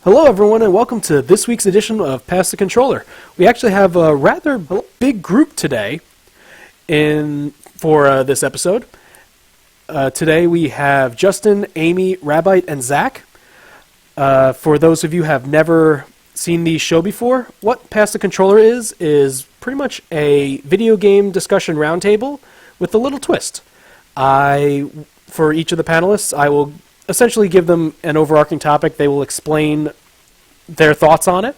Hello, everyone, and welcome to this week's edition of Pass the Controller. We actually have a rather big group today for this episode. Today we have Justin, Amy, Rabbite, and Zach. For those of you who have never seen the show before, what Pass the Controller is pretty much a video game discussion roundtable with a little twist. For each of the panelists, I will essentially give them an overarching topic. They will explain their thoughts on it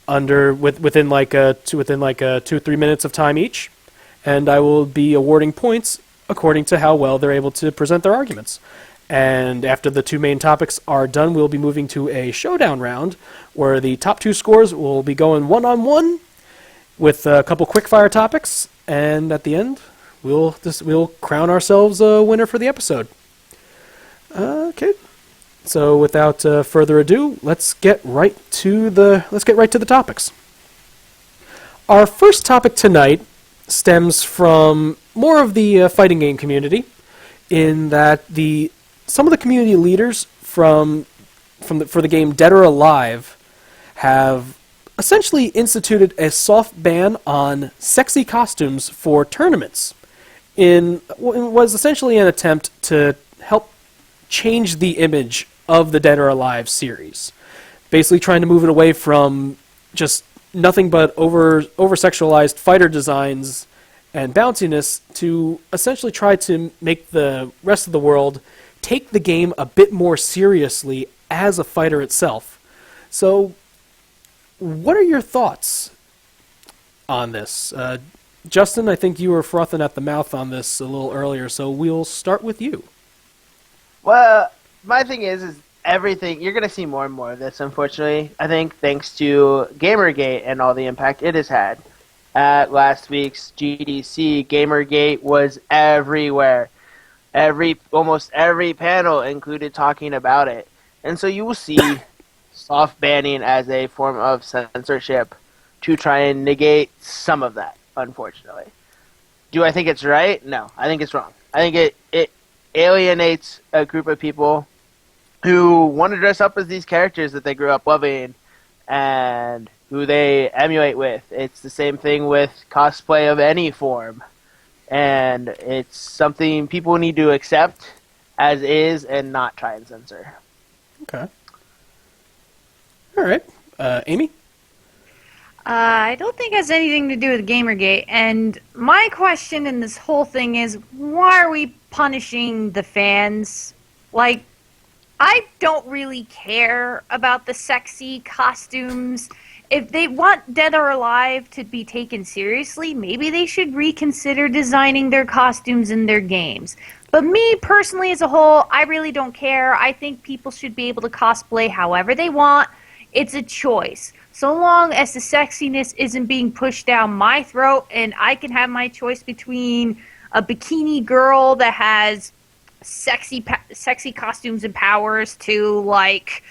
within 2 or 3 minutes of time each, and I will be awarding points according to how well they're able to present their arguments. And after the two main topics are done, we'll be moving to a showdown round where the top two scores will be going one-on-one with a couple quick-fire topics, and at the end, we'll crown ourselves a winner for the episode. Okay. So without further ado, let's get right to the topics. Our first topic tonight stems from more of the fighting game community, in that some of the community leaders for the game Dead or Alive have essentially instituted a soft ban on sexy costumes for tournaments. It was essentially an attempt to help change the image of the Dead or Alive series. Basically trying to move it away from just nothing but over-sexualized fighter designs and bounciness to essentially try to make the rest of the world take the game a bit more seriously as a fighter itself. So, what are your thoughts on this? Justin, I think you were frothing at the mouth on this a little earlier, so we'll start with you. Well, my thing is everything, you're going to see more and more of this, unfortunately. I think thanks to Gamergate and all the impact it has had. At last week's GDC, Gamergate was everywhere. Almost every panel included talking about it. And so you will see soft banning as a form of censorship to try and negate some of that, unfortunately. Do I think it's right? No, I think it's wrong. I think it alienates a group of people who want to dress up as these characters that they grew up loving and who they emulate with. It's the same thing with cosplay of any form. And it's something people need to accept as is and not try and censor. Okay. All right. Amy? I don't think it has anything to do with Gamergate. And my question in this whole thing is, why are we punishing the fans? Like, I don't really care about the sexy costumes. If they want Dead or Alive to be taken seriously, maybe they should reconsider designing their costumes in their games. But me, personally, as a whole, I really don't care. I think people should be able to cosplay however they want. It's a choice. So long as the sexiness isn't being pushed down my throat and I can have my choice between a bikini girl that has sexy costumes and powers to, like,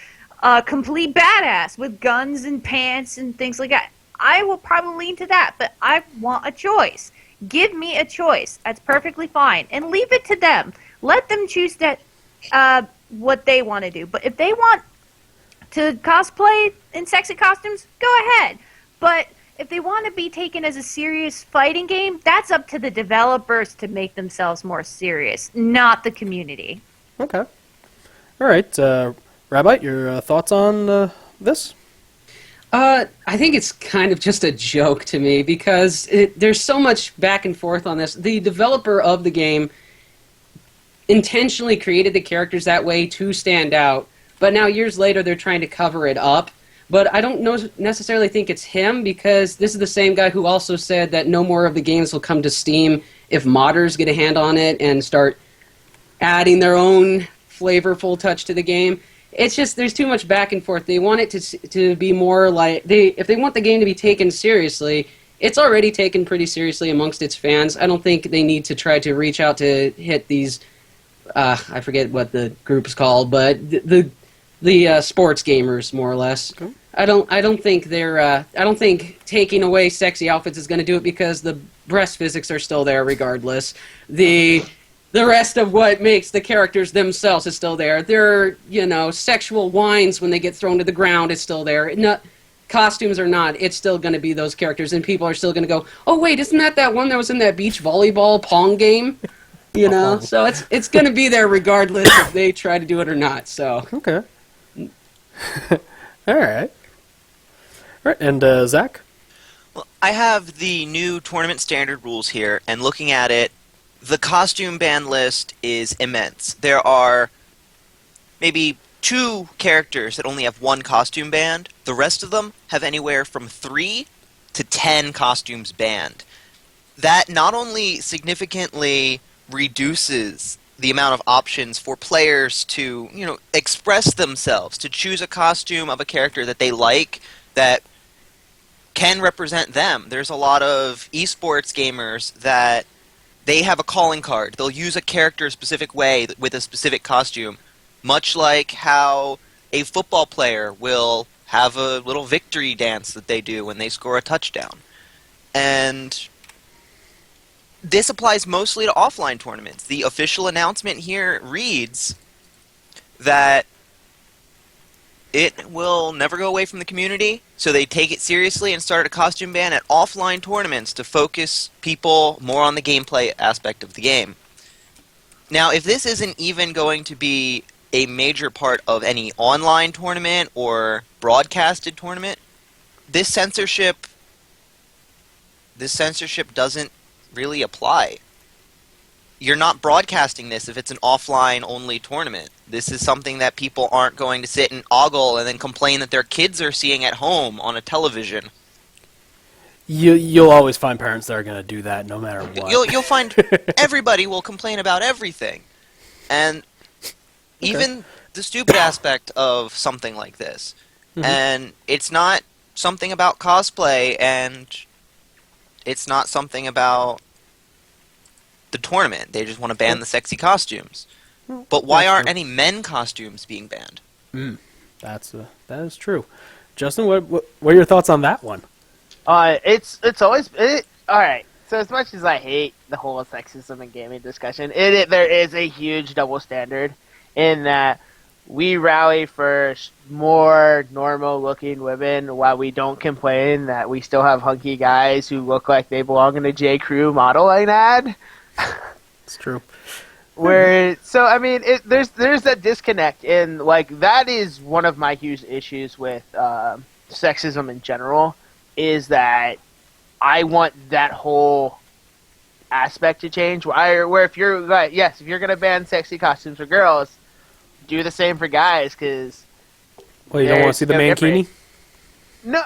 a complete badass with guns and pants and things like that, I will probably lean to that. But I want a choice. Give me a choice. That's perfectly fine. And leave it to them. Let them choose what they want to do. But if they want to cosplay in sexy costumes, go ahead. But if they want to be taken as a serious fighting game, that's up to the developers to make themselves more serious, not the community. Okay. All right. Rabbite, your thoughts on this? I think it's kind of just a joke to me because there's so much back and forth on this. The developer of the game intentionally created the characters that way to stand out, but now years later they're trying to cover it up. But I don't necessarily think it's him, because this is the same guy who also said that no more of the games will come to Steam if modders get a hand on it and start adding their own flavorful touch to the game. It's just there's too much back and forth. They want it to be more like if they want the game to be taken seriously, it's already taken pretty seriously amongst its fans. I don't think they need to try to reach out to hit these. I forget what the group is called, but the sports gamers, more or less. Okay. I don't think taking away sexy outfits is going to do it, because the breast physics are still there regardless. The the rest of what makes the characters themselves is still there. Their, sexual whines when they get thrown to the ground is still there. No, costumes or not, it's still going to be those characters, and people are still going to go, oh, wait, isn't that one that was in that beach volleyball Pong game? So it's going to be there regardless if they try to do it or not, so. Okay. All right. All right, and Zach? Well, I have the new tournament standard rules here, and looking at it, the costume ban list is immense. There are maybe 2 characters that only have 1 costume banned. The rest of them have anywhere from 3 to 10 costumes banned. That not only significantly reduces the amount of options for players to, express themselves, to choose a costume of a character that they like, that can represent them. There's a lot of esports gamers that they have a calling card. They'll use a character a specific way with a specific costume, much like how a football player will have a little victory dance that they do when they score a touchdown. And this applies mostly to offline tournaments. The official announcement here reads that it will never go away from the community, so they take it seriously and start a costume ban at offline tournaments to focus people more on the gameplay aspect of the game. Now, if this isn't even going to be a major part of any online tournament or broadcasted tournament, this censorship doesn't really apply. You're not broadcasting this if it's an offline-only tournament. This is something that people aren't going to sit and ogle and then complain that their kids are seeing at home on a television. You'll always find parents that are going to do that no matter what. You'll find everybody will complain about everything. And even the stupid aspect of something like this. Mm-hmm. And it's not something about cosplay, and it's not something about the tournament. They just want to ban the sexy costumes. But why aren't any men costumes being banned? That is true. Justin, what are your thoughts on that one? It's always all right. So as much as I hate the whole sexism in gaming discussion, there is a huge double standard in that we rally for more normal-looking women while we don't complain that we still have hunky guys who look like they belong in a J. Crew modeling ad. It's true. There's that disconnect, and that is one of my huge issues with sexism in general, is that I want that whole aspect to change. Where if you're if you're gonna ban sexy costumes for girls, do the same for guys, because you don't want to see the mankini? No,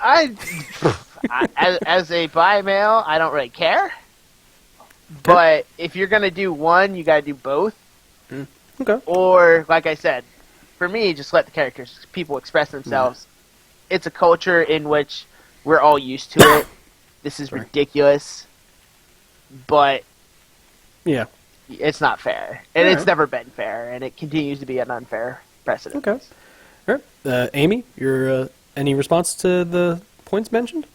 as a bi male, I don't really care. But if you're going to do one, you got to do both. Okay. Or, like I said, for me, just let the people express themselves. It's a culture in which we're all used to it. This is ridiculous. But it's not fair. And it's never been fair. And it continues to be an unfair precedent. Okay. All right. Amy, any response to the points mentioned?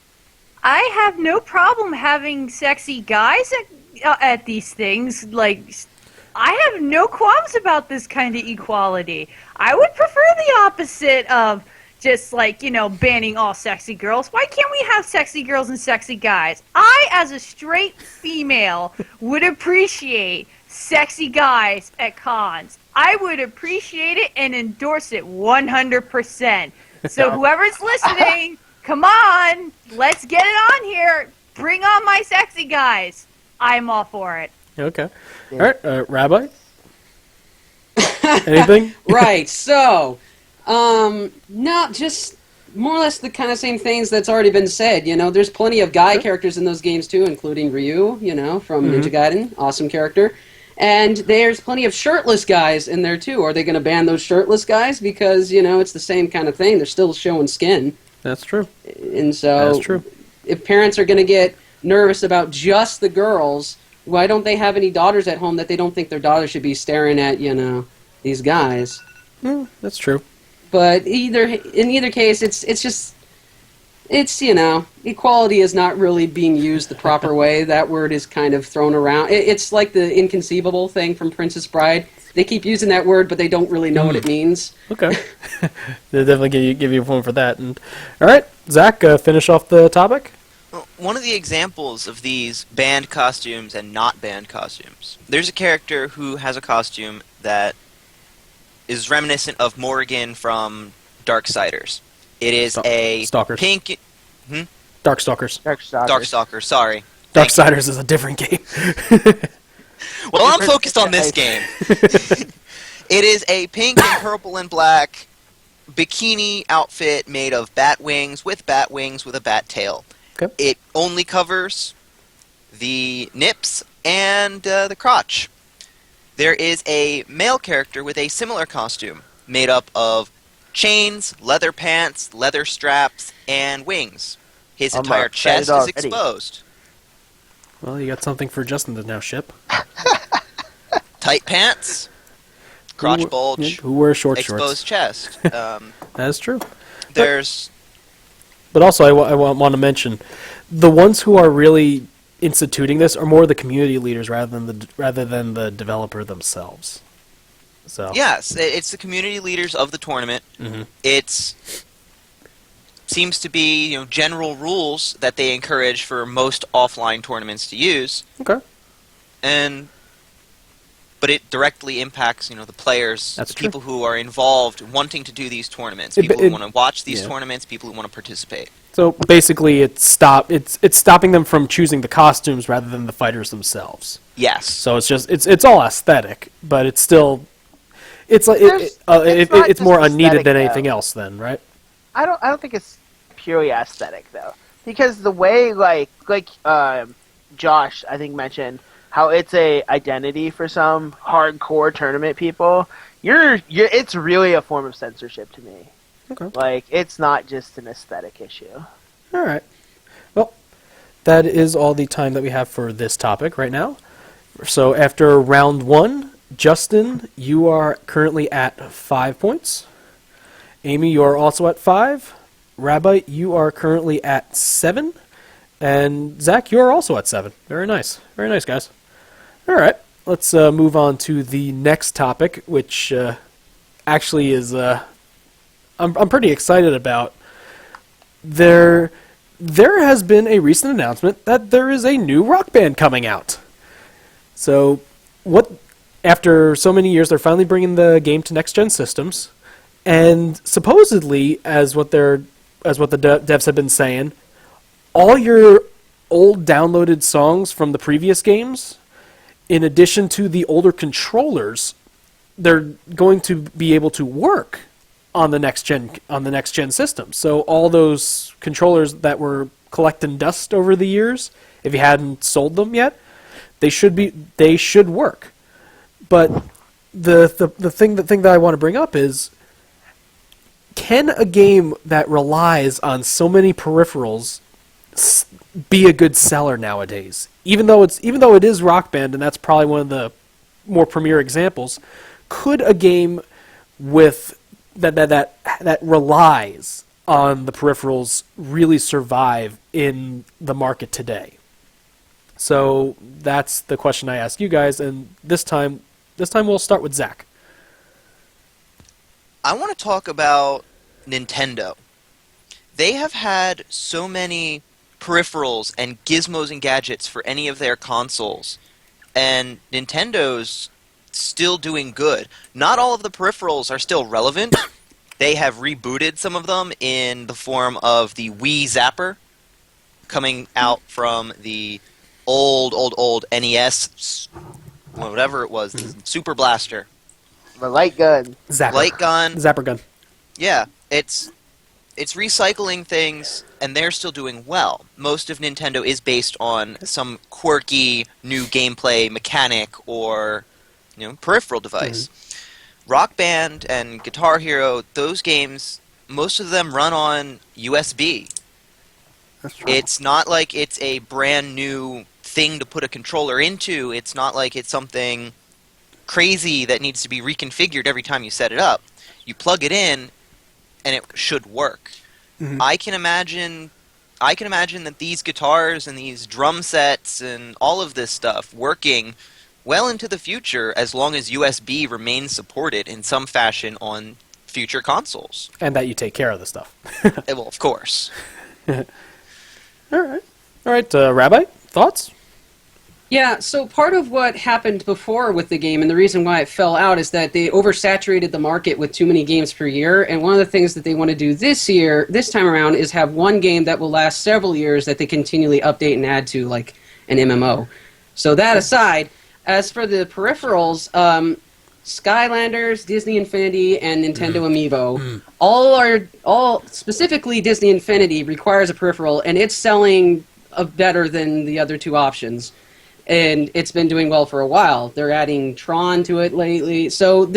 I have no problem having sexy guys at these things. I have no qualms about this kind of equality. I would prefer the opposite of just banning all sexy girls. Why can't we have sexy girls and sexy guys? I, as a straight female, would appreciate sexy guys at cons. I would appreciate it and endorse it 100%. So whoever's listening, come on, let's get it on here. Bring on my sexy guys. I'm all for it. Okay. All right, Rabbite? Anything? Right, so, no, just more or less the kind of same things that's already been said. There's plenty of guy characters in those games, too, including Ryu, from Ninja Gaiden. Awesome character. And there's plenty of shirtless guys in there, too. Are they going to ban those shirtless guys? Because, it's the same kind of thing. They're still showing skin. That's true. And so, that's true. If parents are going to get nervous about just the girls, why don't they have any daughters at home that they don't think their daughter should be staring at, these guys? That's true. But in either case, it's just It's, equality is not really being used the proper way. That word is kind of thrown around. It's like the inconceivable thing from Princess Bride. They keep using that word, but they don't really know what it means. Okay. They definitely give you a point for that. And all right, Zach, finish off the topic. Well, one of the examples of these banned costumes and not banned costumes. There's a character who has a costume that is reminiscent of Morrigan from Darksiders. It is a Stalkers. pink... Darkstalkers. Darkstalker, sorry. Darksiders is a different game. Well, I'm focused on this game. It is a pink and purple and black bikini outfit made of bat wings with a bat tail. Okay. It only covers the nips and the crotch. There is a male character with a similar costume made up of chains, leather pants, leather straps, and wings. His entire chest is exposed. Well, you got something for Justin to now ship. Tight pants, crotch bulge, Who wears short exposed shorts? chest. That is true. There's... But also, I want to mention, the ones who are really instituting this are more the community leaders rather than the developer themselves. So Yes, it's the community leaders of the tournament. Mm-hmm. It's seems to be general rules that they encourage for most offline tournaments to use. Okay. But it directly impacts the players, That's the true. people who are involved wanting to do these tournaments, people who want to watch these yeah. tournaments, people who want to participate. So basically, it's stopping them from choosing the costumes rather than the fighters themselves. Yes. So it's all aesthetic, but it's still it's not it's more just unneeded than aesthetic, anything though. else. Then, right? I don't think it's purely aesthetic though, because the way like Josh I think mentioned how it's a identity for some hardcore tournament people. It's really a form of censorship to me. Okay. Like it's not just an aesthetic issue. All right. Well, that is all the time that we have for this topic right now. So after round 1, Justin, you are currently at 5 points. Amy, you are also at 5. Rabbite, you are currently at 7. And Zach, you are also at 7. Very nice. Very nice, guys. All right. Let's move on to the next topic, which actually is I'm pretty excited about. There has been a recent announcement that there is a new Rock Band coming out. So, after so many years, they're finally bringing the game to next-gen systems, and supposedly, as what the devs have been saying, all your old downloaded songs from the previous games, in addition to the older controllers, they're going to be able to work on the next gen system. So all those controllers that were collecting dust over the years, if you hadn't sold them yet, they should work. But the thing that I want to bring up is, can a game that relies on so many peripherals be a good seller nowadays? Even though it is Rock Band, and that's probably one of the more premier examples, could a game with that relies on the peripherals really survive in the market today? So that's the question I ask you guys, and this time we'll start with Zach. I want to talk about Nintendo. They have had so many peripherals and gizmos and gadgets for any of their consoles, and Nintendo's still doing good. Not all of the peripherals are still relevant. They have rebooted some of them in the form of the Wii Zapper, coming out from the old NES, whatever it was, the Super Blaster. The light gun. Light gun. Zapper gun. Yeah, it's recycling things, and they're still doing well. Most of Nintendo is based on some quirky new gameplay mechanic or peripheral device. Rock Band and Guitar Hero, those games, most of them run on USB. That's true. It's not like it's a brand new thing to put a controller into. It's not like it's something crazy that needs to be reconfigured every time you set it up. You plug it in, and it should work. I can imagine I can imagine that these guitars and these drum sets and all of this stuff working well into the future as long as USB remains supported in some fashion on future consoles. And that you take care of the stuff. Well, of course. All right, Rabbite, thoughts? Yeah, so part of what happened before with the game, and the reason why it fell out, is that they oversaturated the market with too many games per year, and one of the things that they want to do this time around, is have one game that will last several years that they continually update and add to, like an MMO. So that aside, as for the peripherals, Skylanders, Disney Infinity, and Nintendo Amiibo, all specifically Disney Infinity requires a peripheral, and it's selling better than the other two options. And it's been doing well for a while. They're adding Tron to it lately, so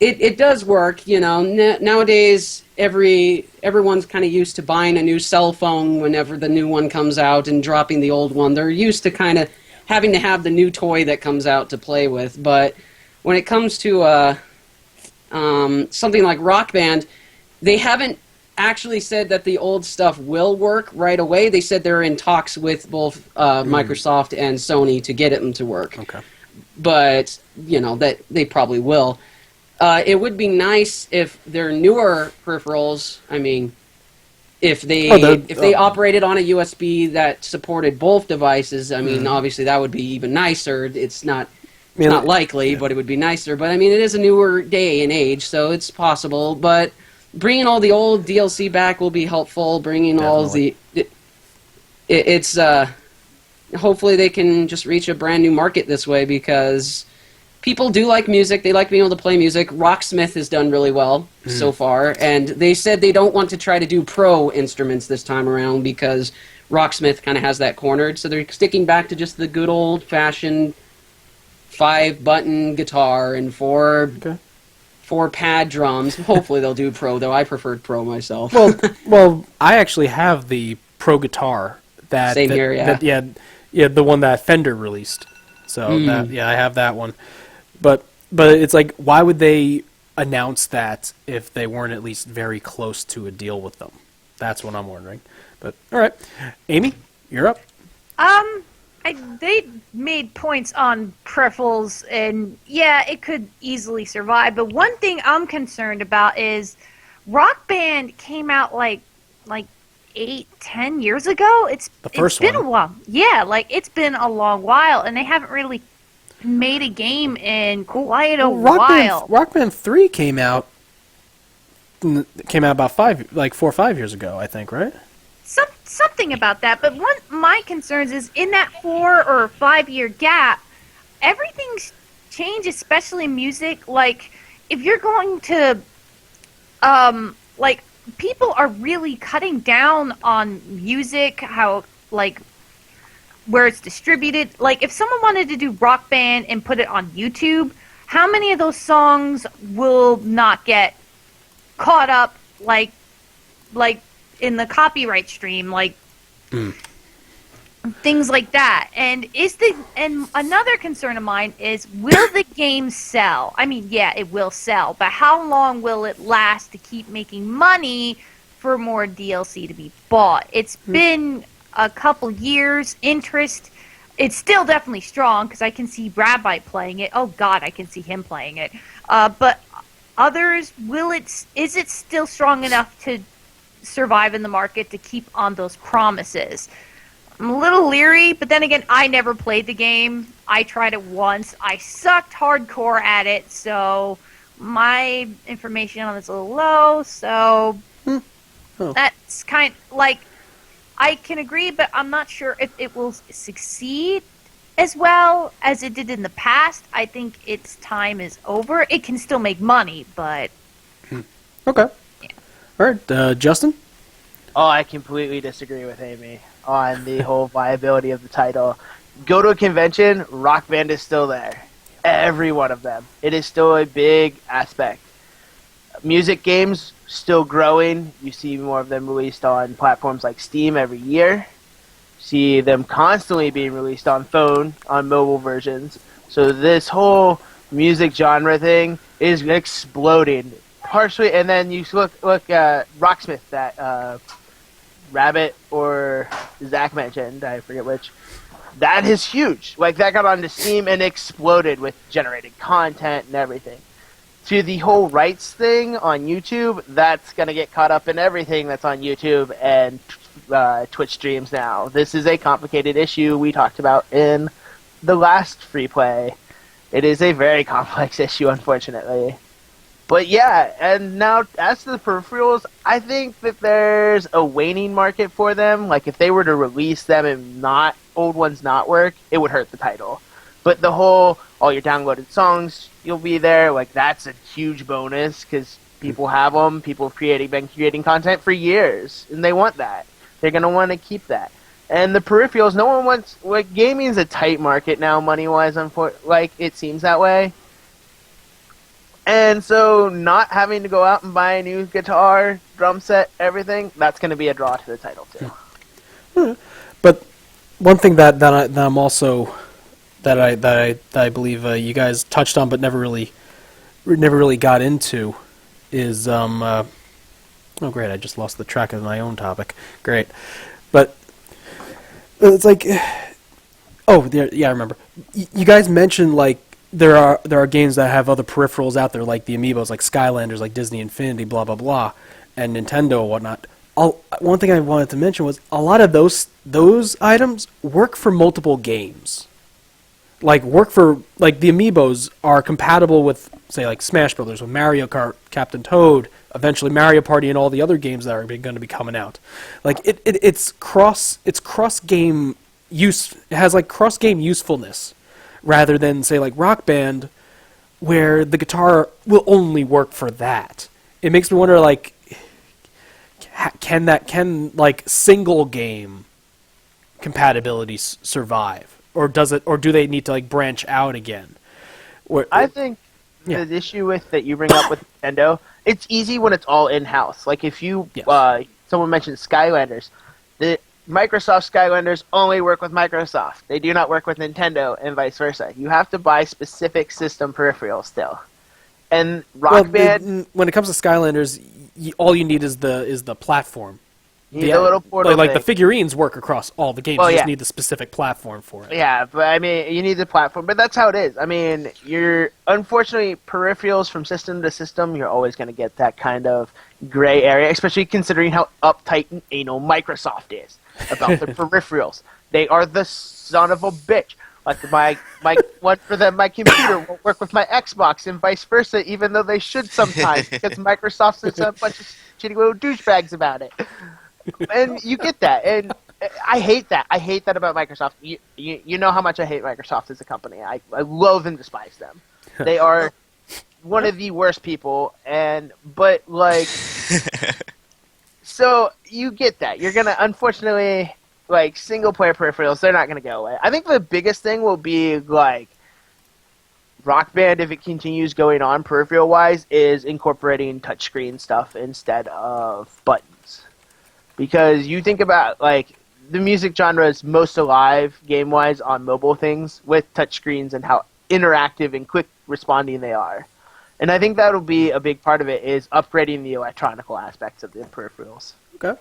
it does work. You know, nowadays everyone's kind of used to buying a new cell phone whenever the new one comes out and dropping the old one. They're used to kind of having to have the new toy that comes out to play with. But when it comes to something like Rock Band, they haven't actually said that the old stuff will work right away. They said they're in talks with both Microsoft and Sony to get them to work. Okay. But, you know, that they probably will. It would be nice if their newer peripherals, I mean, if they operated on a USB that supported both devices, I mean, obviously that would be even nicer. It's not likely, but it would be nicer. But, I mean, it is a newer day and age, so it's possible. But bringing all the old DLC back will be helpful. Bringing Definitely. All it's hopefully they can just reach a brand new market this way, because people do like music. They like being able to play music. Rocksmith has done really well so far, and they said they don't want to try to do pro instruments this time around because Rocksmith kind of has that cornered. So they're sticking back to just the good old-fashioned 5-button guitar and 4 pad drums. Hopefully they'll do pro, though. I preferred pro myself. Well, I actually have the pro guitar. Same here, yeah. The one that Fender released. So I have that one. But it's like, why would they announce that if they weren't at least very close to a deal with them? That's what I'm wondering. But all right, Amy, you're up. They made points on peripherals, and yeah, it could easily survive. But one thing I'm concerned about is Rock Band came out like 8-10 years ago. It's been a while. Yeah, like it's been a long while, and they haven't really made a game in quite a while. Rock Band 3 came out about 4 or 5 years ago, I think, right? Something about that, but one of my concerns is in that 4 or 5 year gap, everything's changed, especially in music. Like, if you're going to, people are really cutting down on music, how, like, where it's distributed. Like, if someone wanted to do Rock Band and put it on YouTube, how many of those songs will not get caught up, like in the copyright stream, like things like that. And another concern of mine is, will the game sell? I mean, yeah, it will sell, but how long will it last to keep making money for more DLC to be bought? It's been a couple years. Interest, it's still definitely strong, because I can see Rabbite playing it. Oh God, I can see him playing it. But others, is it still strong enough to survive in the market to keep on those promises? I'm a little leery, but then again, I never played the game. I tried it once. I sucked hardcore at it, so my information on it's a little low, so that's kind of like, I can agree, but I'm not sure if it will succeed as well as it did in the past. I think its time is over. It can still make money, but Okay. All right, Justin? Oh, I completely disagree with Amy on the whole viability of the title. Go to a convention, Rock Band is still there. Every one of them. It is still a big aspect. Music games, still growing. You see more of them released on platforms like Steam every year. See them constantly being released on phone, on mobile versions. So this whole music genre thing is exploding. Partially, and then you look at Rocksmith, Rabbit or Zach mentioned, I forget which, that is huge. Like, that got onto Steam and exploded with generated content and everything. To the whole rights thing on YouTube, that's going to get caught up in everything that's on YouTube and Twitch streams now. This is a complicated issue we talked about in the last free play. It is a very complex issue, unfortunately. But yeah, and now as to the peripherals, I think that there's a waning market for them. Like, if they were to release them and not old ones not work, it would hurt the title. But the whole, all your downloaded songs, you'll be there, like, that's a huge bonus because people have them. People have been creating content for years, and they want that. They're going to want to keep that. And the peripherals, no one wants, like, gaming's a tight market now, money-wise, like, it seems that way. And so not having to go out and buy a new guitar, drum set, everything, that's going to be a draw to the title, too. But one thing that I'm also that I believe you guys touched on but never really got into is oh great, I just lost the track of my own topic. Great. But it's like, oh yeah, I remember. You guys mentioned, like, there are games that have other peripherals out there, like the amiibos, like Skylanders, like Disney Infinity, blah blah blah, and Nintendo and whatnot. One thing I wanted to mention was a lot of those items work for multiple games. Like, the amiibos are compatible with, say, like Smash Brothers, with Mario Kart, Captain Toad, eventually Mario Party, and all the other games that are going to be coming out. Like, it's cross game use. It has, like, cross game usefulness, rather than, say, like Rock Band, where the guitar will only work for that. It makes me wonder, like, can like single game compatibility survive? Or do they need to, like, branch out again? I think the issue with that you bring up with Nintendo, it's easy when it's all in-house. Like, if you, someone mentioned Skylanders, the Microsoft Skylanders only work with Microsoft. They do not work with Nintendo, and vice versa. You have to buy specific system peripherals still. And Rock Band, when it comes to Skylanders, all you need is the platform. you need a little portal like thing. the figurines work across all the games. Well, you just yeah. need the specific platform for it. Yeah, but I mean, you need the platform, but that's how it is. I mean, unfortunately, peripherals from system to system, you're always going to get that kind of gray area, especially considering how uptight and anal Microsoft is about the peripherals. They are the son of a bitch. Like, my one for them, my computer won't work with my Xbox, and vice versa, even though they should sometimes, because Microsoft's is a bunch of shitty little douchebags about it. And you get that, and I hate that. I hate that about Microsoft. You know how much I hate Microsoft as a company. I loathe and despise them. They are one of the worst people, but like, so you get that. You're gonna, unfortunately, like, single player peripherals, they're not gonna go away. I think the biggest thing will be, like, Rock Band, if it continues going on peripheral wise, is incorporating touchscreen stuff instead of buttons. Because you think about, like, the music genre is most alive, game-wise, on mobile things with touchscreens and how interactive and quick responding they are. And I think that'll be a big part of it, is upgrading the electronical aspects of the peripherals. Okay.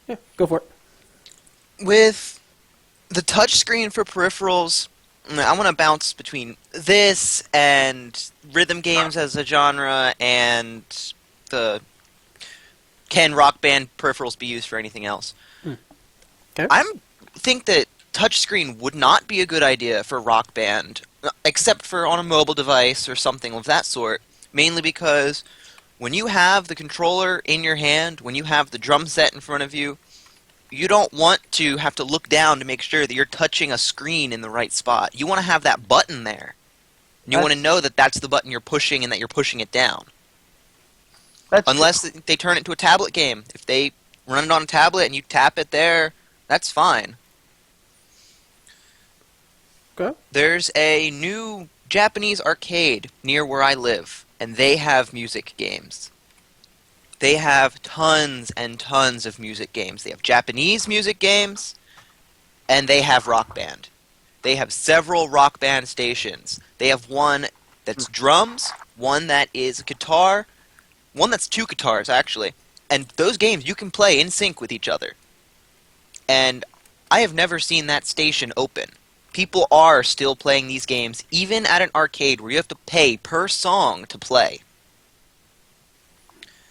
Yeah, go for it. With the touchscreen for peripherals, I want to bounce between this and rhythm games as a genre and the can Rock Band peripherals be used for anything else. Okay. I think that touchscreen would not be a good idea for Rock Band, except for on a mobile device or something of that sort, mainly because when you have the controller in your hand, when you have the drum set in front of you, you don't want to have to look down to make sure that you're touching a screen in the right spot. You want to have that button there. You want to know that that's the button you're pushing and that you're pushing it down. Unless they turn it into a tablet game. If they run it on a tablet and you tap it there, that's fine. Okay. There's a new Japanese arcade near where I live, and they have music games. They have tons and tons of music games. They have Japanese music games, and they have Rock Band. They have several Rock Band stations. They have one that's drums, one that is guitar, one that's two guitars, actually, And those games you can play in sync with each other. And I have never seen that station open. People are still playing these games, even at an arcade where you have to pay per song to play.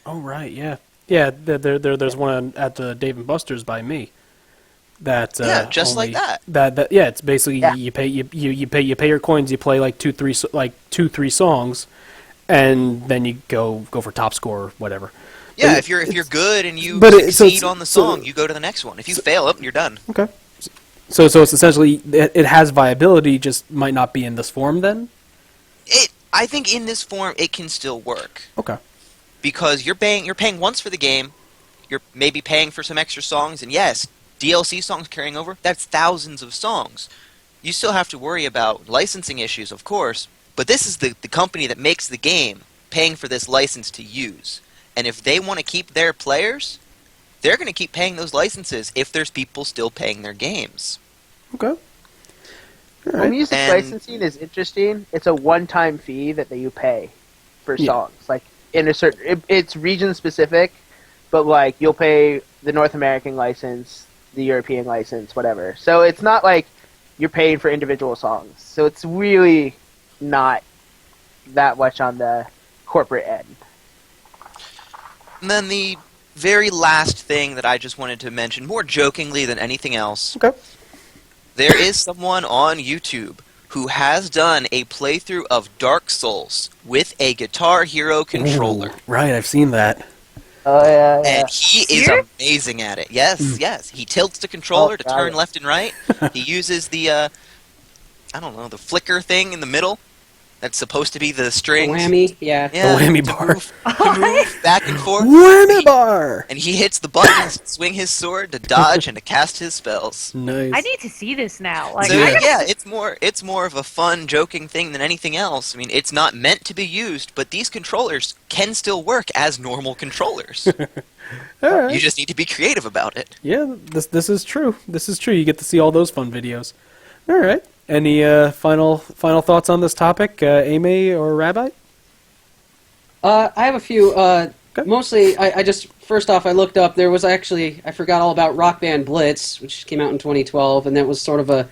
Oh, right, yeah. Yeah, there's one at the Dave & Buster's by me. That Yeah, just like that. That yeah, it's basically Yeah. you pay your coins, you play like 2-3 songs, and then you go for top score or whatever. Yeah, But if you're good and you but succeed so on the so- song, you go to the next one. If you fail, you're done. Okay. So it's essentially it has viability, just might not be in this form then. I think in this form it can still work Okay. because you're paying once for the game. You're maybe paying for some extra songs, and yes, DLC songs carrying over. That's thousands of songs. You still have to worry about licensing issues, of course, but this is the company that makes the game paying for this license to use. And if they want to keep their players, they're going to keep paying those licenses if there's people still paying their games. Okay. All Well, right. music And- licensing is interesting. It's a one-time fee that you pay for Yeah. songs. Like in a certain, it's region specific, but like you'll pay the North American license, the European license, whatever. So it's not like you're paying for individual songs. So it's really not that much on the corporate end. And then the very last thing that I just wanted to mention, more jokingly than anything else, Okay. there is someone on YouTube who has done a playthrough of Dark Souls with a Guitar Hero controller. Ooh, right, I've seen that. Oh yeah, yeah. And he is Serious? amazing at it. Yes, yes. He tilts the controller Oh, to got turn it. left and right. He uses the, I don't know, the flicker thing in the middle that's supposed to be the strings. Whammy, yeah. Yeah, The whammy to bar. move back and forth. Whammy bar. And he hits the buttons to swing his sword, to dodge, and to cast his spells. Nice. I need to see this now. Like, So I gotta- yeah, it's more of a fun, joking thing than anything else. I mean, it's not meant to be used, but these controllers can still work as normal controllers. All right. You just need to be creative about it. Yeah, this is true. This is true. You get to see all those fun videos. All right. Any final thoughts on this topic, Amy or Rabbite? I have a few. Mostly, I just first off, I looked up. There was actually I forgot all about Rock Band Blitz, which came out in 2012, and that was sort of a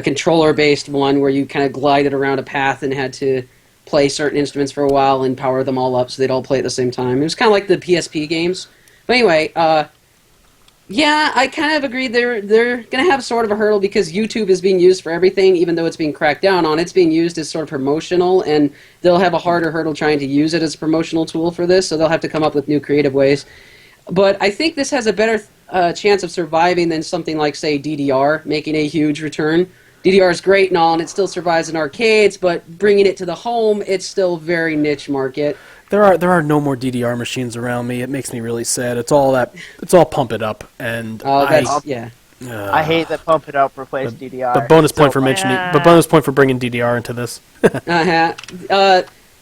controller-based one where you kind of glided around a path and had to play certain instruments for a while and power them all up so they'd all play at the same time. It was kind of like the PSP games. But anyway, yeah, I kind of agree. They're going to have sort of a hurdle because YouTube is being used for everything, even though it's being cracked down on. It's being used as sort of promotional, and they'll have a harder hurdle trying to use it as a promotional tool for this, so they'll have to come up with new creative ways. But I think this has a better chance of surviving than something like, say, DDR, making a huge return. DDR is great and all, and it still survives in arcades, but bringing it to the home, it's still a very niche market. There are no more DDR machines around me. It makes me really sad. It's all pump it up, and Yeah. I hate that Pump It Up replaced DDR. But bonus point So for much. mentioning. Yeah. But bonus point for bringing DDR into this.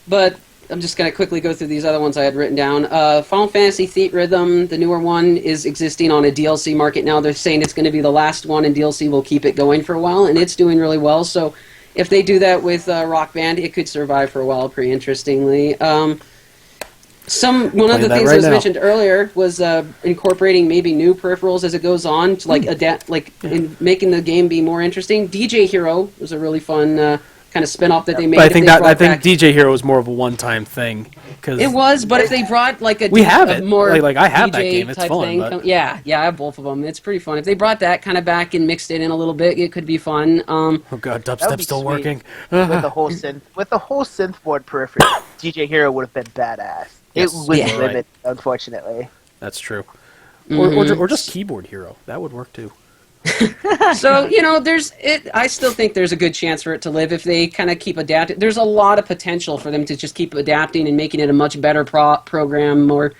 But I'm just going to quickly go through these other ones I had written down. Final Fantasy Theatrhythm, the newer one, is existing on a DLC market now. They're saying it's going to be the last one, and DLC will keep it going for a while, and it's doing really well. So if they do that with Rock Band, it could survive for a while, pretty interestingly. One of Playing the that things right that was now. mentioned earlier was incorporating maybe new peripherals as it goes on to adapt, in making the game be more interesting. DJ Hero was a really fun kind of spin-off that they made. But I If think they that brought back- DJ Hero is more of a one-time thing because it was, but if they brought like We have a it. more Like, I have that DJ game. It's type fun, thing, but- yeah, I have both of them. It's pretty fun. If they brought that kind of back and mixed it in a little bit, it could be fun. Oh god, That would dubstep's be still sweet. working. with the whole synth board peripheral, DJ Hero would have been badass. Yes, It was yeah. limited, unfortunately. That's true. Mhm. Or just keyboard hero. That would work too. So I still think there's a good chance for it to live if they kind of keep adapting. There's a lot of potential for them to just keep adapting and making it a much better program, more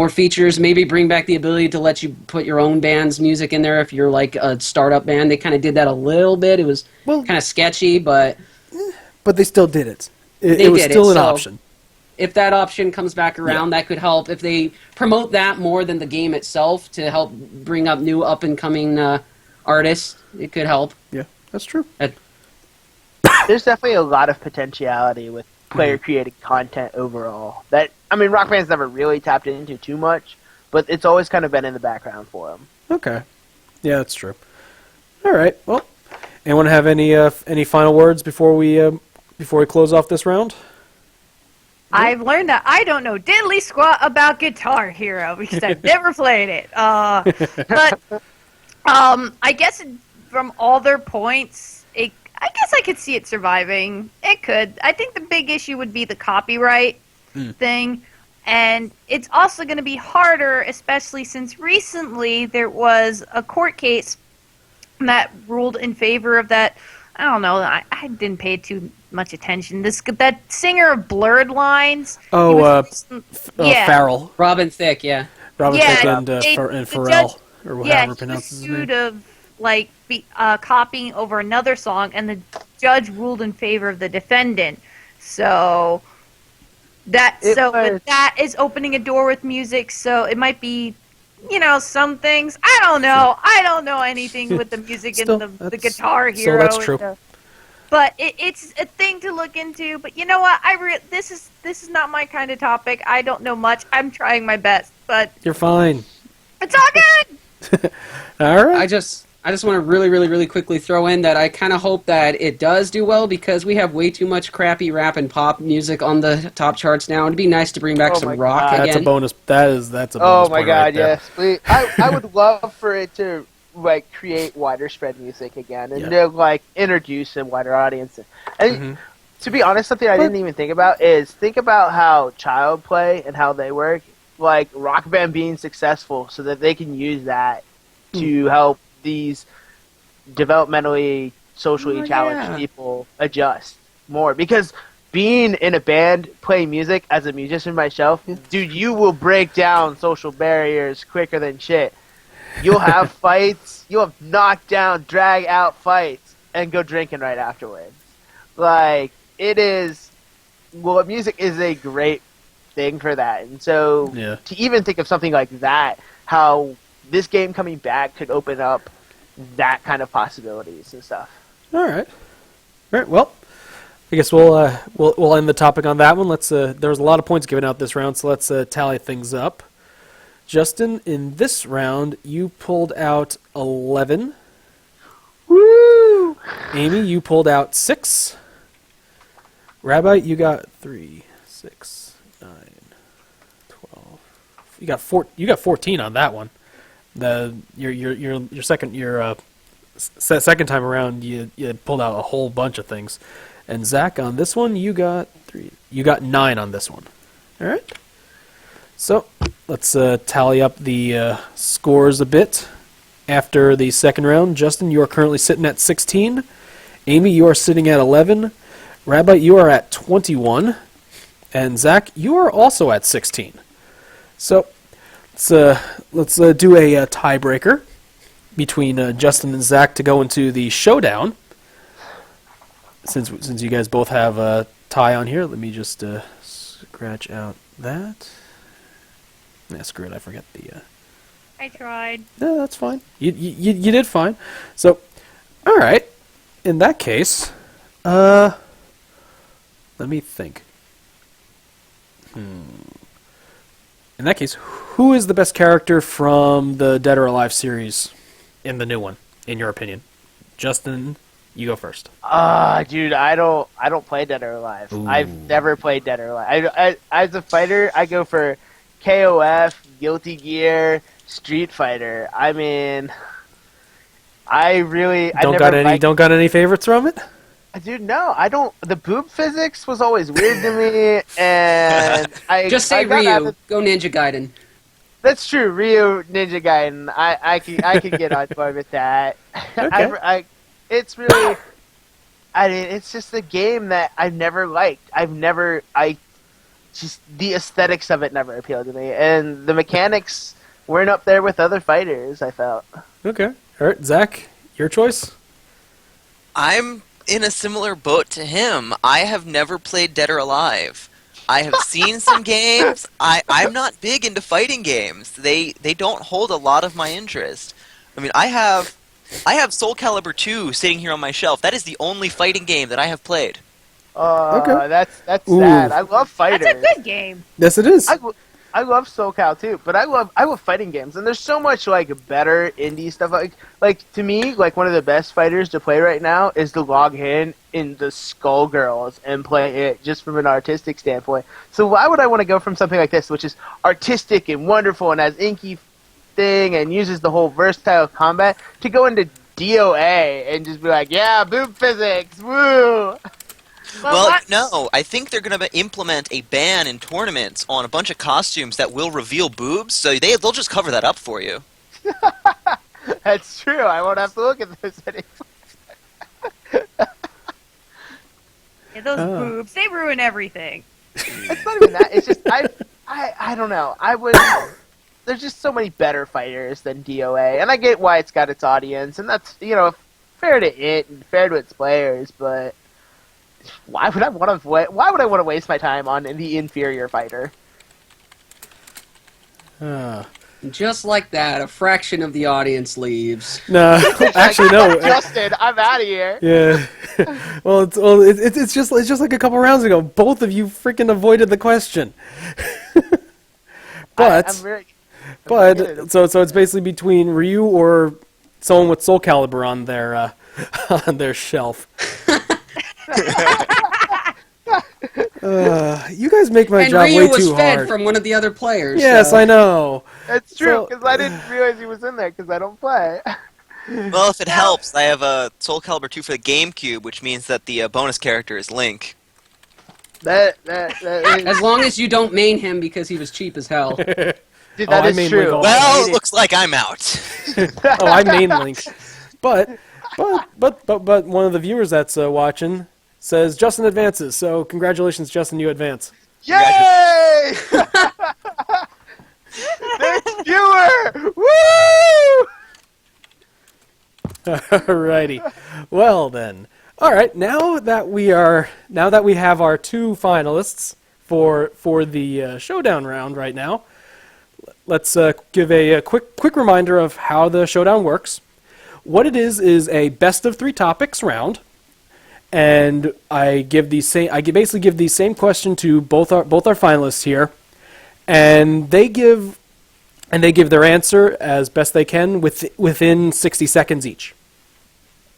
features. Maybe bring back the ability to let you put your own band's music in there if you're like a startup band. They kind of did that a little bit. It was Well- kind of sketchy, but But they still did it. It They was did it, still an so- option. if that option comes back around, that could help. If they promote that more than the game itself to help bring up new up-and-coming artists, it could help. Yeah, that's true. There's definitely a lot of potentiality with player-created content overall. Rock Band's never really tapped into too much, but it's always kind of been in the background for him. Okay. Yeah, that's true. All right. Well, anyone have any final words before we close off this round? I've learned that I don't know diddly squat about Guitar Hero because I've never played it. But I guess from all their points, I guess I could see it surviving. It could. I think the big issue would be the copyright thing. And it's also going to be harder, especially since recently there was a court case that ruled in favor of that. I don't know. I didn't pay too much attention. That singer of Blurred Lines. Oh, yeah, Farrell. Robin Thicke, yeah. Robin Yeah, Thicke and they- Pharrell, or yeah, however he pronounces was his name. sued of copying over another song, and the judge ruled in favor of the defendant. So that is opening a door with music. So it might be, some things. I don't know. I don't know anything with the music Still, and the that's- Guitar so Hero. that's true. But it's a thing to look into. But you know what? This is not my kind of topic. I don't know much. I'm trying my best, but You're fine. it's all good. All right. I just want to really, really, really quickly throw in that I kind of hope that it does do well because we have way too much crappy rap and pop music on the top charts now. It'd be nice to bring back Oh some my rock God. again. That's a bonus. That's a bonus. Oh my point god, right there. yes. Please. I would love for it to create wider spread music again and to introduce a wider audience. And to be honest, something I didn't even think about is think about how child play and how they work. Like Rock Band being successful so that they can use that to help these developmentally, socially challenged people adjust more. Because being in a band, playing music as a musician myself, dude, you will break down social barriers quicker than shit. You'll have fights, you'll have knockdown, drag out fights, and go drinking right afterwards. Music is a great thing for that. And so to even think of something like that, how this game coming back could open up that kind of possibilities and stuff. All right. Well, I guess we'll end the topic on that one. There's a lot of points given out this round, so let's tally things up. Justin, in this round, you pulled out 11. Woo! Amy, you pulled out 6. Rabbite, you got 3, 6, 9, 12. You got 14 on that one. Your second time around, you pulled out a whole bunch of things. And Zach, on this one, you got 3. You got 9 on this one. All right. So let's tally up the scores a bit. After the second round, Justin, you are currently sitting at 16. Amy, you are sitting at 11. Rabbite, you are at 21. And Zach, you are also at 16. So let's do a tiebreaker between Justin and Zach to go into the showdown. Since you guys both have a tie on here, let me just scratch out that. Nah, screw it, I forgot the... I tried. No, that's fine. You did fine. So, all right. In that case, let me think. In that case, who is the best character from the Dead or Alive series in the new one, in your opinion? Justin, you go first. Dude, I don't play Dead or Alive. Ooh. I've never played Dead or Alive. I as a fighter, I go for KOF, Guilty Gear, Street Fighter. I mean, Don't got any favorites from it? Dude, no, I don't. The boob physics was always weird to me, and Just say Ryu. Go Ninja Gaiden. That's true, Ryu Ninja Gaiden. I can get on board with that. Okay. It's really, it's just a game that I've never liked. Just the aesthetics of it never appealed to me, and the mechanics weren't up there with other fighters, I felt. Okay. All right, Zach, your choice? I'm in a similar boat to him. I have never played Dead or Alive. I have seen some games. I'm not big into fighting games. They don't hold a lot of my interest. I mean, I have Soul Calibur 2 sitting here on my shelf. That is the only fighting game that I have played. Okay. That's Ooh. sad. I love fighters. That's a good game. Yes, it is. I love SoCal too, but I love fighting games, and there's so much like better indie stuff. Like to me, like one of the best fighters to play right now is to log in the Skullgirls and play it just from an artistic standpoint. So why would I want to go from something like this, which is artistic and wonderful and has inky thing and uses the whole versatile combat, to go into DOA and just be like, yeah, boob physics, woo! Well, no, I think they're going to implement a ban in tournaments on a bunch of costumes that will reveal boobs, so they'll just cover that up for you. That's true. I won't have to look at those anymore. Yeah, those boobs, they ruin everything. It's not even that. It's just I don't know. I would. There's just so many better fighters than DOA, and I get why it's got its audience, and that's fair to it and fair to its players, but. Why would I want to waste my time on the inferior fighter? Just like that, a fraction of the audience leaves. No, actually no. Justin, I'm out of here. Yeah. It's just like a couple rounds ago. Both of you freaking avoided the question. So it's basically between Ryu or someone with Soul Calibur on their shelf. You guys make my job Ryu way was too fed hard. from one of the other players. Yes, so. I know. That's true, because I didn't realize he was in there, because I don't play. Well, if it helps, I have a Soul Calibur 2 for the GameCube, which means that the bonus character is Link. That is, As long as you don't main him because he was cheap as hell. dude, I that is mean, true. Link also. Well, it looks like I'm out. Oh, I main Link. But one of the viewers that's watching says Justin advances. So congratulations, Justin, you advance. Yay! Next viewer! Woo! Alrighty. Well then. All right. Now that we have our two finalists for the showdown round right now, let's give a quick reminder of how the showdown works. What it is a best of 3 topics round, and I basically give the same question to both our finalists here, and they give their answer as best they can within 60 seconds each.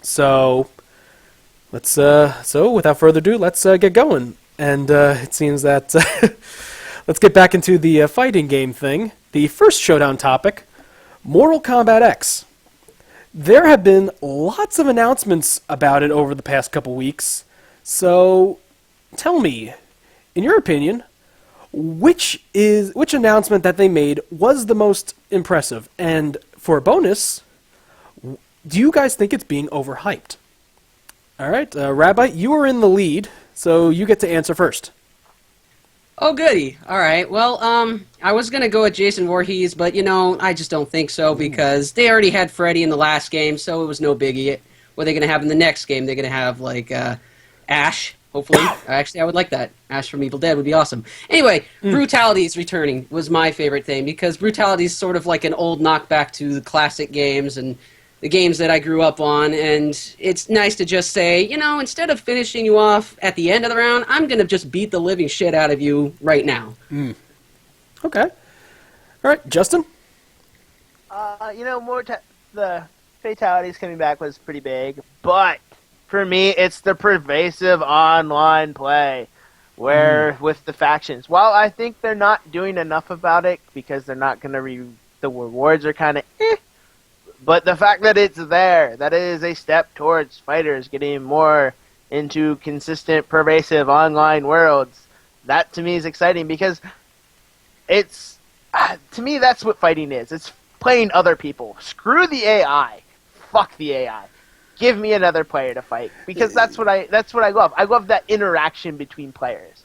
So without further ado, let's get going. And it seems that let's get back into the fighting game thing. The first showdown topic, Mortal Kombat X. There have been lots of announcements about it over the past couple weeks. So tell me, in your opinion, which announcement that they made was the most impressive? And for a bonus, do you guys think it's being overhyped? All right, Rabbite, you are in the lead, so you get to answer first. Oh, goody. All right. Well, I was going to go with Jason Voorhees, but, I just don't think so because they already had Freddy in the last game, so it was no biggie. What are they going to have in the next game? They're going to have, Ash, hopefully. Actually, I would like that. Ash from Evil Dead would be awesome. Anyway, Brutality's returning was my favorite thing because Brutality's sort of like an old knockback to the classic games and the games that I grew up on, and it's nice to just say, instead of finishing you off at the end of the round, I'm going to just beat the living shit out of you right now. Okay. All right, Justin? The fatalities coming back was pretty big, but for me, it's the pervasive online play, where with the factions, while I think they're not doing enough about it because they're not going to the rewards are kind of but the fact that it's there, that is a step towards fighters getting more into consistent, pervasive online worlds. That to me is exciting because it's, to me, that's what fighting is. It's playing other people. Screw the AI. Fuck the AI. Give me another player to fight because that's what I love. I love that interaction between players.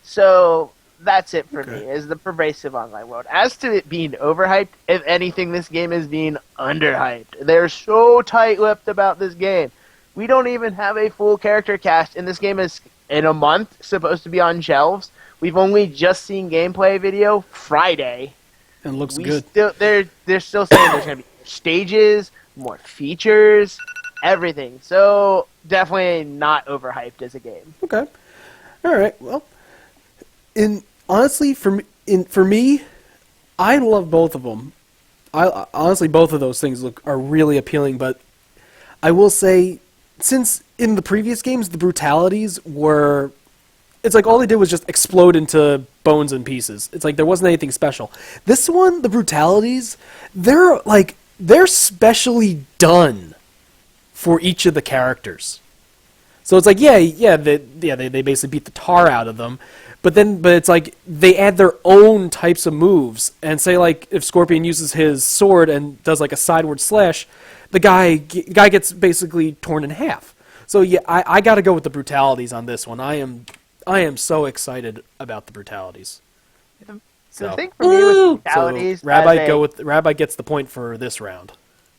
So that's it for me, is the pervasive online world. As to it being overhyped, if anything, this game is being underhyped. They're so tight-lipped about this game. We don't even have a full character cast, and this game is, in a month, supposed to be on shelves. We've only just seen gameplay video Friday. And looks good. They're still saying there's going to be stages, more features, everything. So, definitely not overhyped as a game. Okay. All right. Well, honestly, for me, for me, I love both of them. Honestly, both of those things are really appealing, but I will say, since in the previous games, the brutalities were... It's like all they did was just explode into bones and pieces. It's like there wasn't anything special. This one, the brutalities, they're specially done for each of the characters. So it's like, they basically beat the tar out of them, but it's like they add their own types of moves. And say like if Scorpion uses his sword and does like a sideward slash, the guy gets basically torn in half. So yeah, I got to go with the brutalities on this one. I am so excited about the brutalities. So the thing for me with brutalities, so Rabbite gets the point for this round.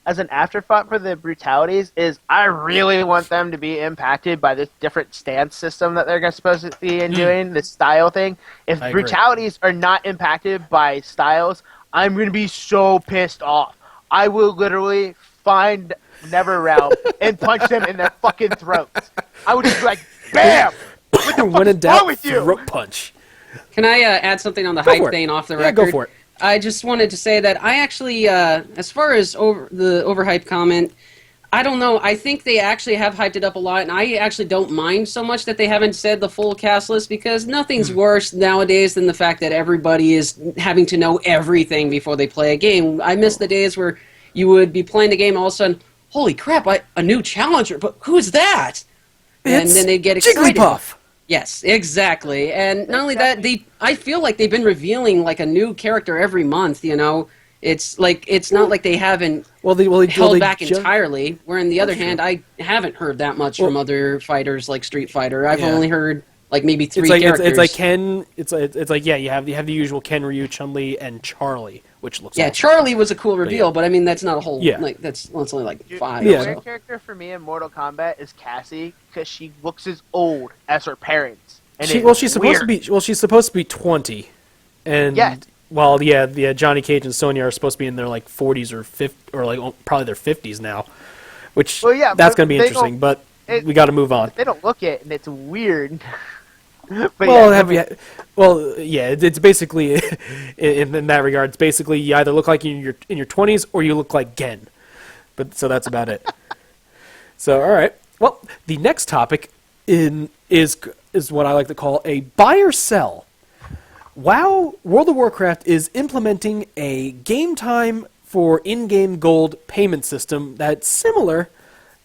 As an afterthought for the brutalities is I really want them to be impacted by this different stance system that they're supposed to be doing, this style thing. If brutalities are not impacted by styles, I'm going to be so pissed off. I will literally find NetherRealm and punch them in their fucking throats. I would just be like, BAM! What the fuck is wrong with you? Throat punch. Can I add something on the hype thing off the record? Yeah, go for it. I just wanted to say that I actually, as far as the overhyped comment, I don't know. I think they actually have hyped it up a lot, and I actually don't mind so much that they haven't said the full cast list, because nothing's worse nowadays than the fact that everybody is having to know everything before they play a game. I miss the days where you would be playing the game, all of a sudden, holy crap, a new challenger, but who's that? And then they get excited. Jigglypuff! Yes, exactly. And not only that, I feel like they've been revealing like a new character every month, you know. It's like it's not like they haven't held back entirely. Where on the other hand, I haven't heard that much from other fighters like Street Fighter. I've only heard like maybe three characters. It's like Ken. It's like you have the usual Ken, Ryu, Chun-Li, and Charlie, which looks awesome. Charlie was a cool reveal, but I mean that's not a whole like that's only like 5. The weird character for me in Mortal Kombat is Cassie, because she looks as old as her parents. And she's supposed to be 20, and Johnny Cage and Sonya are supposed to be in their like 40s or 50 or like probably their 50s now, which that's going to be interesting. But we got to move on. They don't look it, and it's weird. It's basically in that regard. It's basically you either look like in your 20s or you look like Gen. But so that's about it. So all right. Well, the next topic is what I like to call a buy or sell. WoW World of Warcraft is implementing a game time for in-game gold payment system that's similar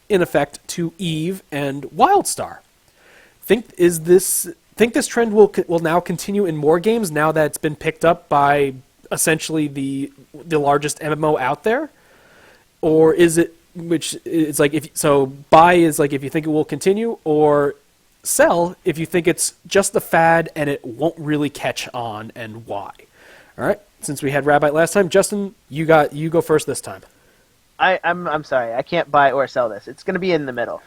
in effect to EVE and WildStar. Think this trend will now continue in more games now that it's been picked up by essentially the largest MMO out there? Or is it buy is like if you think it will continue, or sell if you think it's just the fad and it won't really catch on, and why? All right, since we had Rabbite last time, Justin, you go first this time. I'm sorry, I can't buy or sell this. It's going to be in the middle.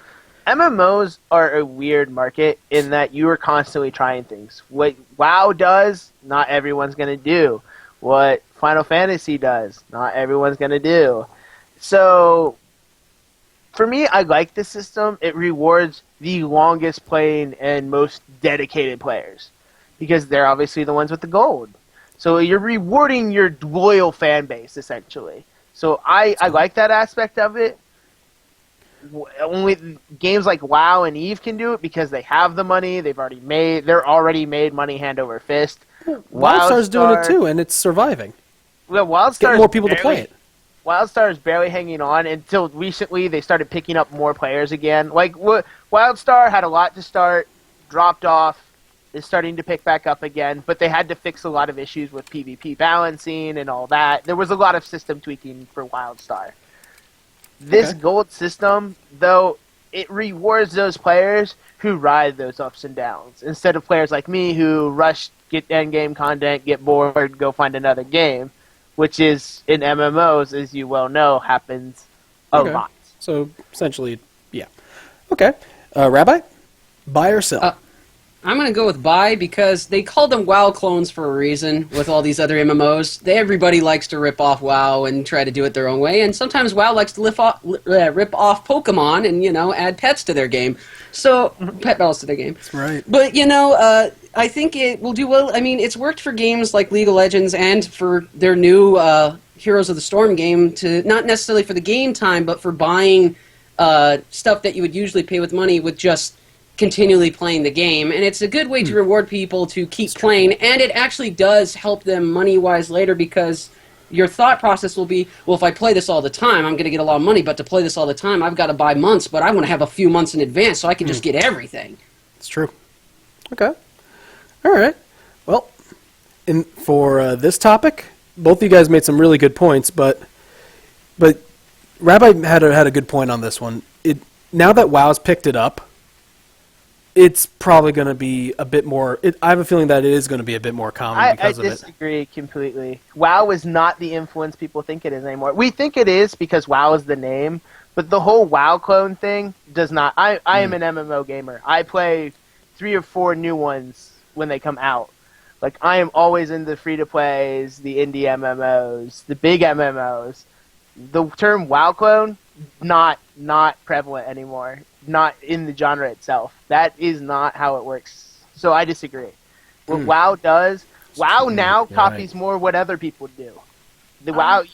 MMOs are a weird market in that you are constantly trying things. What WoW does, not everyone's going to do. What Final Fantasy does, not everyone's going to do. So, for me, I like this system. It rewards the longest playing and most dedicated players, because they're obviously the ones with the gold. So you're rewarding your loyal fan base, essentially. So I like that aspect of it. Only games like WoW and EVE can do it because they have the money. They're already made money hand over fist. WildStar's doing it too, and it's surviving. Well, WildStar's getting more people to play it. WildStar is barely hanging on until recently. They started picking up more players again. Like WildStar had a lot to start, dropped off, is starting to pick back up again, but they had to fix a lot of issues with PvP balancing and all that. There was a lot of system tweaking for WildStar. This gold system, though, it rewards those players who ride those ups and downs, instead of players like me who rush, get end-game content, get bored, go find another game, which is, in MMOs, as you well know, happens a lot. So, essentially, yeah. Okay. Rabbi, buy or sell? I'm going to go with buy, because they call them WoW clones for a reason with all these other MMOs. Everybody likes to rip off WoW and try to do it their own way, and sometimes WoW likes to rip off Pokemon and, add pets to their game. So, pet battles to their game. That's right. But, I think it will do well. I mean, it's worked for games like League of Legends and for their new Heroes of the Storm game, to not necessarily for the game time, but for buying stuff that you would usually pay with money with just continually playing the game. And it's a good way to reward people to keep playing, and it actually does help them money-wise later, because your thought process will be, well, if I play this all the time, I'm going to get a lot of money, but to play this all the time, I've got to buy months, but I want to have a few months in advance so I can just get everything. It's true. Okay. All right. Well, for this topic, both of you guys made some really good points, but Rabbite had a good point on this one. Now that WoW's picked it up, it's probably going to be a bit more. I have a feeling that it is going to be a bit more common because of it. I disagree completely. WoW is not the influence people think it is anymore. We think it is because WoW is the name, but the whole WoW clone thing does not. I am an MMO gamer. I play 3 or 4 new ones when they come out. Like, I am always in the free-to-plays, the indie MMOs, the big MMOs. The term WoW clone, not prevalent anymore. Not in the genre itself. That is not how it works. So I disagree. What WoW does, WoW now copies more what other people do. The WoW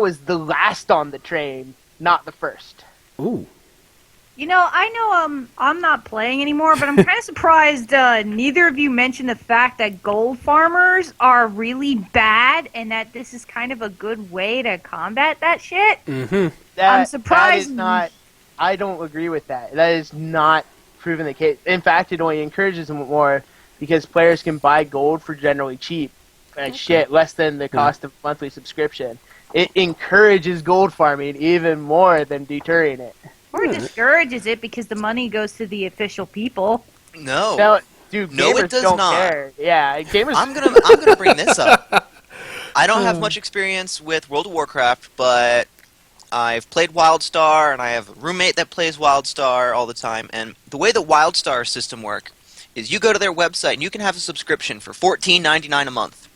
is the last on the train, not the first. Ooh. You know, I know I'm not playing anymore, but I'm kind of surprised neither of you mentioned the fact that gold farmers are really bad, and that this is kind of a good way to combat that shit. Mm-hmm. I'm surprised. That is not. I don't agree with that. That is not proven the case. In fact, it only encourages them more because players can buy gold for generally cheap, less than the cost of a monthly subscription. It encourages gold farming even more than deterring it. Or discourages it because the money goes to the official people. No. Dude, No, gamers it does don't not. care. Yeah, gamers. I'm gonna bring this up. I don't have much experience with World of Warcraft, but I've played WildStar, and I have a roommate that plays WildStar all the time. And the way the WildStar system works is you go to their website and you can have a subscription for $14.99 a month,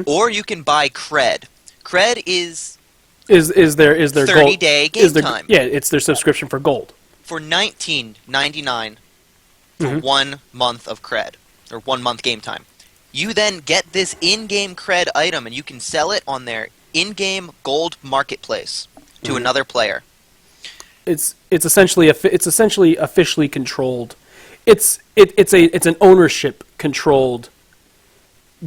or you can buy cred. Cred is their 30-day game time. Yeah, it's their subscription for gold. For $19.99 for 1 month of cred, or 1 month game time. You then get this in-game cred item, and you can sell it on their in-game gold marketplace to another player. It's essentially officially controlled. It's an ownership controlled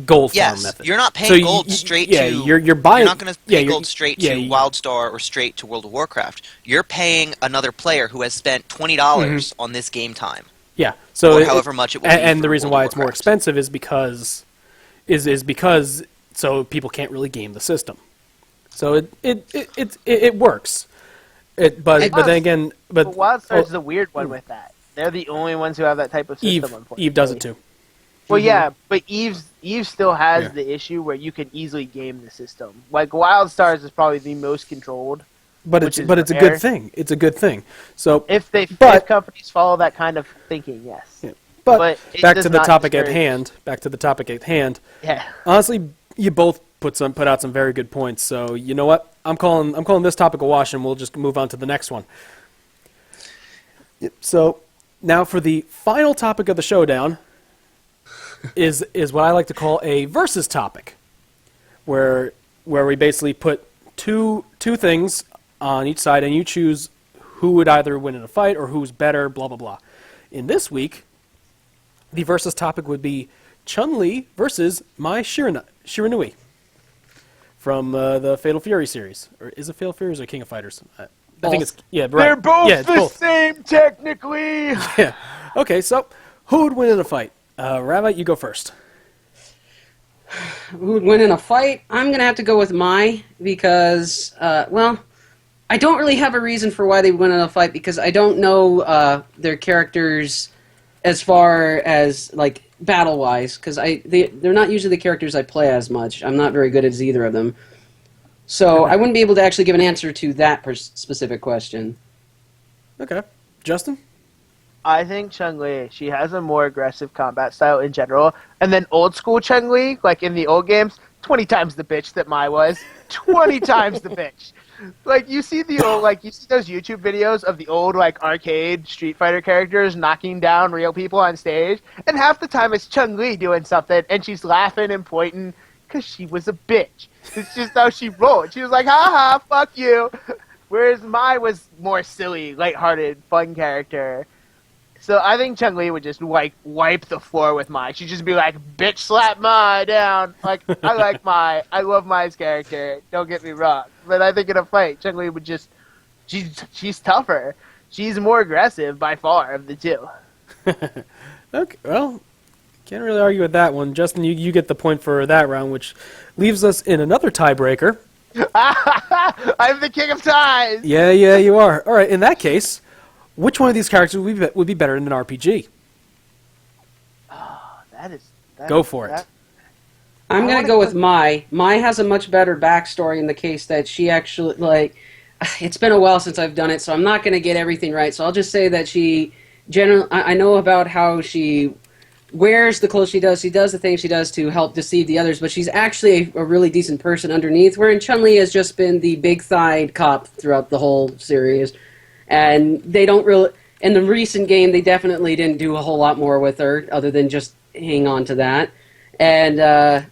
gold farm method. You're not paying gold straight to. You're buying. You're not going to pay gold straight to WildStar or straight to World of Warcraft. You're paying another player who has spent $20 on this game time. Yeah. So or however much it will be. And the reason World why of it's more Warcraft. expensive is because so people can't really game the system. So it works. But then again, But WildStar is a weird one with that. They're the only ones who have that type of system. Unfortunately. Eve does it too. Well, yeah, but Eve still has the issue where you can easily game the system. Like WildStars is probably the most controlled. But it's a good thing. It's a good thing. So if companies follow that kind of thinking, yes. Yeah. But back to the topic at hand. Yeah. Honestly, you both put out some very good points. So you know what? I'm calling this topic a wash, and we'll just move on to the next one. So now for the final topic of the showdown is what I like to call a versus topic, where we basically put two things on each side, and you choose who would either win in a fight or who's better, blah blah blah. In this week, the versus topic would be Chun-Li versus Mai Shiranui from the Fatal Fury series. Or is it Fatal Fury or King of Fighters? I think it's... Yeah, right. They're both the same, technically! Yeah. Okay, so who would win in a fight? Rabbite, you go first. Who would win in a fight? I'm going to have to go with Mai because, I don't really have a reason for why they would win in a fight because I don't know their characters as far as, like, battle-wise, because they're not usually the characters I play as much. I'm not very good at either of them. So I wouldn't be able to actually give an answer to that specific question. Okay. Justin? I think Chun-Li, she has a more aggressive combat style in general. And then old school Chun-Li, like in the old games, 20 times the bitch that Mai was. 20 times the bitch. Like you see the old, like you see those YouTube videos of the old like arcade Street Fighter characters knocking down real people on stage, and half the time it's Chun-Li doing something, and she's laughing and pointing because she was a bitch. It's just how she rolled. She was like, "Ha ha, fuck you." Whereas Mai was more silly, lighthearted, fun character. So I think Chun-Li would just like wipe the floor with Mai. She'd just be like, "Bitch, slap Mai down." Like I like Mai. I love Mai's character. Don't get me wrong. But I think in a fight, Chun-Li would just she's tougher. She's more aggressive by far of the two. Okay, well, can't really argue with that one. Justin, you get the point for that round, which leaves us in another tiebreaker. I'm the king of ties. Yeah, you are. All right, in that case, which one of these characters would be better in an RPG? That Go for it. I'm going to go with Mai. Mai has a much better backstory in the case that she actually, like, it's been a while since I've done it, so I'm not going to get everything right. So I'll just say that she, generally, I know about how she wears the clothes she does the things she does to help deceive the others, but she's actually a really decent person underneath, wherein Chun-Li has just been the big-thighed cop throughout the whole series. And they don't really, in the recent game, they definitely didn't do a whole lot more with her, other than just hang on to that. And,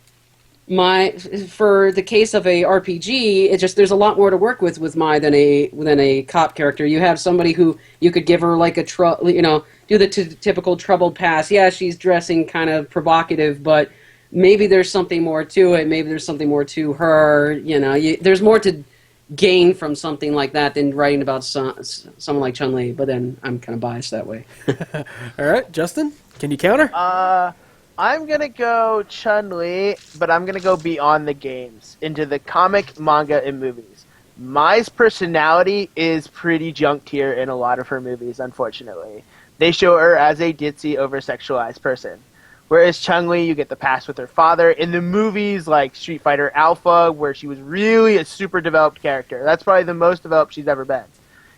for the case of a RPG, it's just there's a lot more to work with Mai than a cop character. You have somebody who you could give her like a do the typical troubled past. Yeah, she's dressing kind of provocative, but maybe there's something more to it. Maybe there's something more to her. There's more to gain from something like that than writing about someone like Chun-Li. But then I'm kind of biased that way. All right, Justin, can you counter? I'm going to go Chun-Li, but I'm going to go beyond the games, into the comic, manga, and movies. Mai's personality is pretty junk tier in a lot of her movies, unfortunately. They show her as a ditzy, over-sexualized person. Whereas Chun-Li, you get the past with her father. In the movies like Street Fighter Alpha, where she was really a super developed character. That's probably the most developed she's ever been.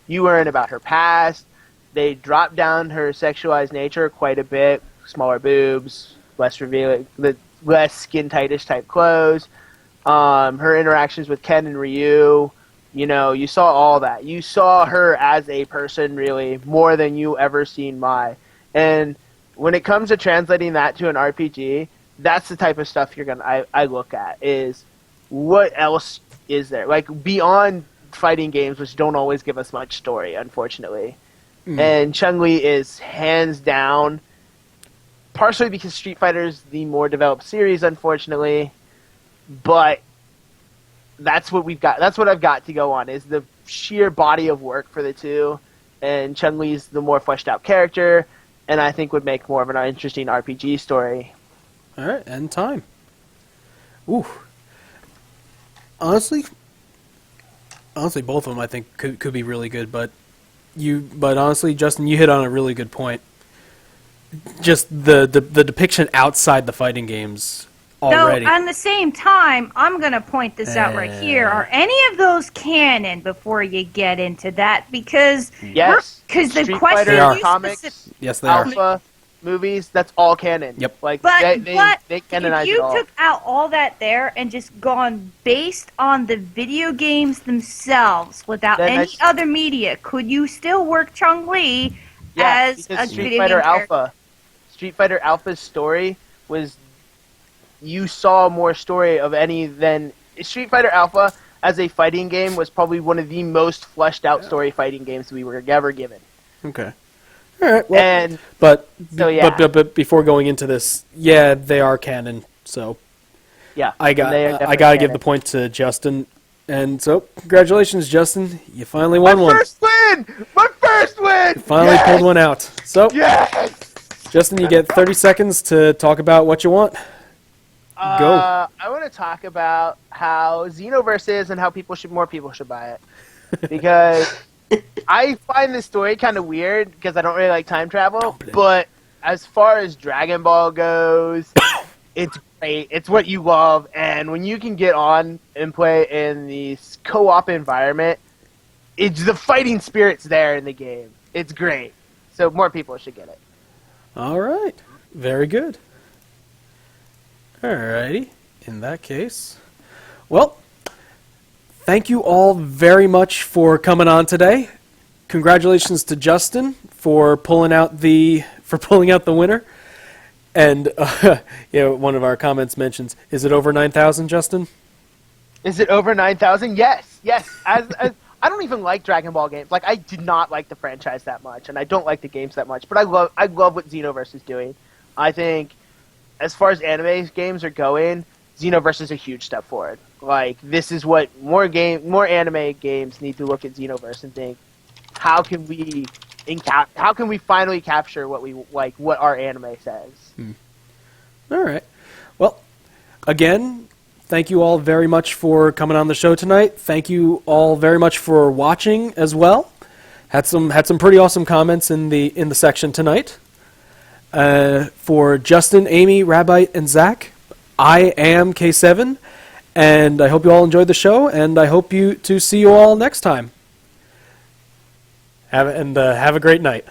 You learn about her past. They drop down her sexualized nature quite a bit. Smaller boobs, less revealing, less skin tightish type clothes. Her interactions with Ken and Ryu, you saw all that. You saw her as a person really more than you ever seen Mai. And when it comes to translating that to an RPG, that's the type of stuff I look at is what else is there? Like beyond fighting games, which don't always give us much story, unfortunately. And Chun-Li is hands down, partially because Street Fighter is the more developed series, unfortunately, but that's what we've got. That's what I've got to go on, is the sheer body of work for the two, and Chun-Li's the more fleshed out character, and I think would make more of an interesting RPG story. All right, end time. Ooh. Honestly, both of them I think could be really good, but honestly, Justin, you hit on a really good point. Just the depiction outside the fighting games already. So, at the same time, I'm going to point this out right here. Are any of those canon before you get into that? Because yes, because the Street question Fighter you comics, yes, they are. Alpha movies, that's all canon. Yep. Like But they canonize if you it all. took out all that there and just gone based on the video games themselves without Then any other media, could you still work Chun-Li as because a Street video Fighter game character? Alpha. Street Fighter Alpha's story was, you saw more story of any than Street Fighter Alpha as a fighting game was probably one of the most fleshed out story fighting games we were ever given. Okay. All right. Well, but before going into this, they are canon. So I got to give the point to Justin. And so, congratulations, Justin. You finally won one. My first win! You finally pulled one out. So, yes! Justin, you get 30 seconds to talk about what you want. Go. I want to talk about how Xenoverse is and how more people should buy it. Because I find this story kind of weird because I don't really like time travel. But as far as Dragon Ball goes, it's great. It's what you love. And when you can get on and play in the co-op environment, it's the fighting spirit's there in the game. It's great. So more people should get it. All right. Very good. All righty. In that case, well, thank you all very much for coming on today. Congratulations to Justin for pulling out the winner. And one of our comments mentions, is it over 9,000, Justin? Is it over 9,000? Yes. As I don't even like Dragon Ball games. Like, I do not like the franchise that much, and I don't like the games that much. But I love what Xenoverse is doing. I think, as far as anime games are going, Xenoverse is a huge step forward. Like, this is what more anime games need to look at Xenoverse and think, how can we finally capture what we like, what our anime says? All right. Well, again, thank you all very much for coming on the show tonight. Thank you all very much for watching as well. Had some pretty awesome comments in the section tonight. For Justin, Amy, Rabbite, and Zach, I am K7, and I hope you all enjoyed the show, and I hope to see you all next time. Have a great night.